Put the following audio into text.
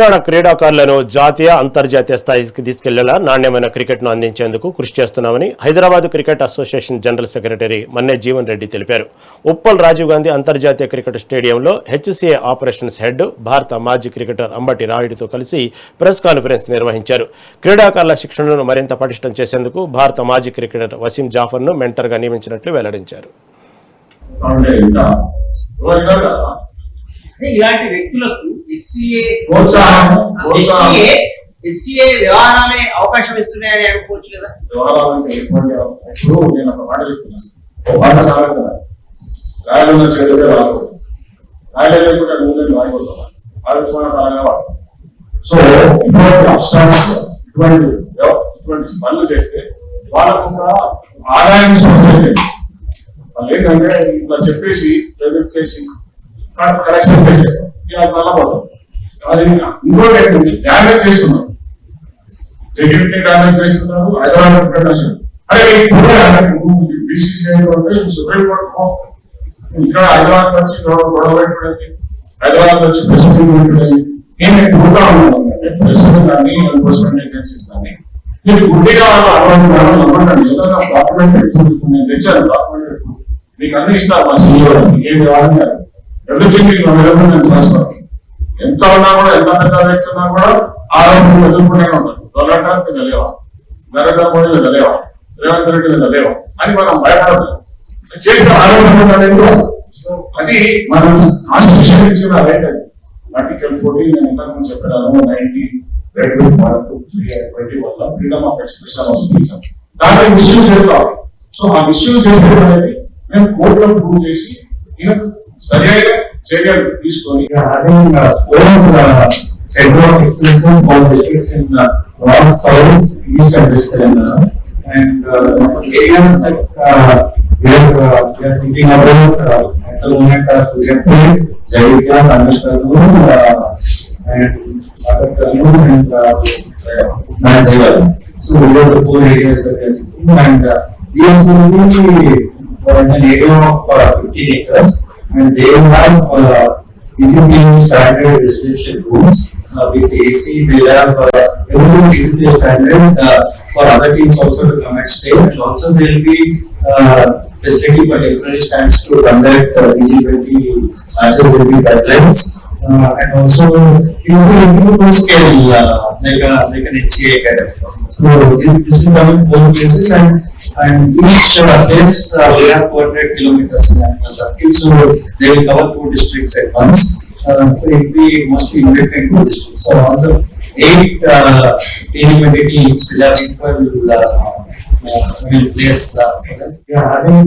తెలంగాణ క్రీడాకారులను జాతీయ అంతర్జాతీయ స్థాయికి తీసుకెళ్లేలా నాణ్యమైన క్రికెట్ను అందించేందుకు కృషి చేస్తున్నామని Hyderabad cricket association general secretary Manne Jeevan Reddy తెలిపారు. ఉప్పల్ రాజీవ్ గాంధీ అంతర్జాతీయ క్రికెట్ స్టేడియంలో హెచ్సీఏ ఆపరేషన్స్ హెడ్ భారత మాజీ క్రికెటర్ అంబటి రాయుడుతో కలిసి ప్రెస్ కాన్ఫరెన్స్ నిర్వహించారు. క్రీడాకారుల శిక్షణను మరింత పటిష్టం చేసేందుకు భారత మాజీ క్రికెటర్ వసీం జాఫర్ను మెంటర్గా నియమించినట్లు వెల్లడించారు. ఇలాంటి వ్యక్తులకు హెచ్సీఏ వ్యవహారాలే అవకాశం ఇస్తున్నాయని అనుకోవచ్చు కదా. సో ఇటువంటి పనులు చేస్తే వాళ్ళకు ఒక ఆదాయం సోర్స్ అయితే వాళ్ళు ఏంటంటే ఇట్లా చెప్పేసి ప్రెజెంట్ చేసి కలెక్షన్ చేస్తాం ఇలా నల్లబోతాం. అది ఇంకోటి ఏంటంటే డ్యామేజ్ చేస్తున్నారు, సెక్యూరిటీ డ్యామేజ్ చేస్తున్నారు. హైదరాబాద్ అరే బీసీసీఐ సుప్రీం కోర్టు ఇక్కడ హైదరాబాద్ వచ్చి గొడవ పెట్టడానికి, హైదరాబాద్ వచ్చి ప్రెసిడెంట్ పెట్టడానికి నేను గుర్తా ఉన్నాను. ప్రెసిడెంట్ కానీ ఎన్ఫోర్స్మెంట్ ఏజెన్సీస్ కానీ మీరు గుడ్డిగా అవ్వండి. ఏదైనా డాక్యుమెంట్ నేను తెచ్చాను, డాక్యుమెంట్ మీకు అన్ని ఇస్తారు మా సీఈఓ ఏది కావాలి everything is available and transfer. ఎంత ఉన్నా కూడా, ఎంత పెద్ద వ్యక్తి ఉన్నా కూడా ఆరోగ్యం ఎదుర్కొనే ఉంటారు. డొనాల్డ్ ట్రంప్ లేవా, నరేంద్ర మోడీ లేవా, రేవంత్ రెడ్డి లేవా అని మనం భయపడదు. చేసిన ఆరోగ్యం అనేది అది మనం కాన్స్టిట్యూషన్ ఇచ్చిన రైట్. అది ఆర్టికల్ 14 నేను ఇంతకు చెప్పాను 90 వల్ల freedom of expression of speech దాన్ని మిస్యూజ్ చేస్తాం. సో ఆ మిస్యూజ్ చేసేది అనేది మేము కోర్టులో ప్రూవ్ చేసి ఈయనకు సరైన చర్యలు తీసుకొని center of excellence for districts in North, South, East and West Telangana, and areas that we are thinking about at the moment are Suryanpur, Jaidika, Tanishkarur, and Akakarur and Manjaiwal. So these are the 4 areas that we are thinking, and these will be in an area of 15 acres, and they will have BCCI standard residential rooms with AC. They have everything BCCI standard for other teams also to come and stay, and also there will be facility for temporary stands to conduct DG20 matches will be guidelines, and also it will be full scale like an HCA academy. So this will come in 4 places, and each place we have 400 kilometers in a circle, so they will cover 2 districts at once. So it will be mostly unified in 2 districts. So all the 8 T20 teams will have equal place. We are having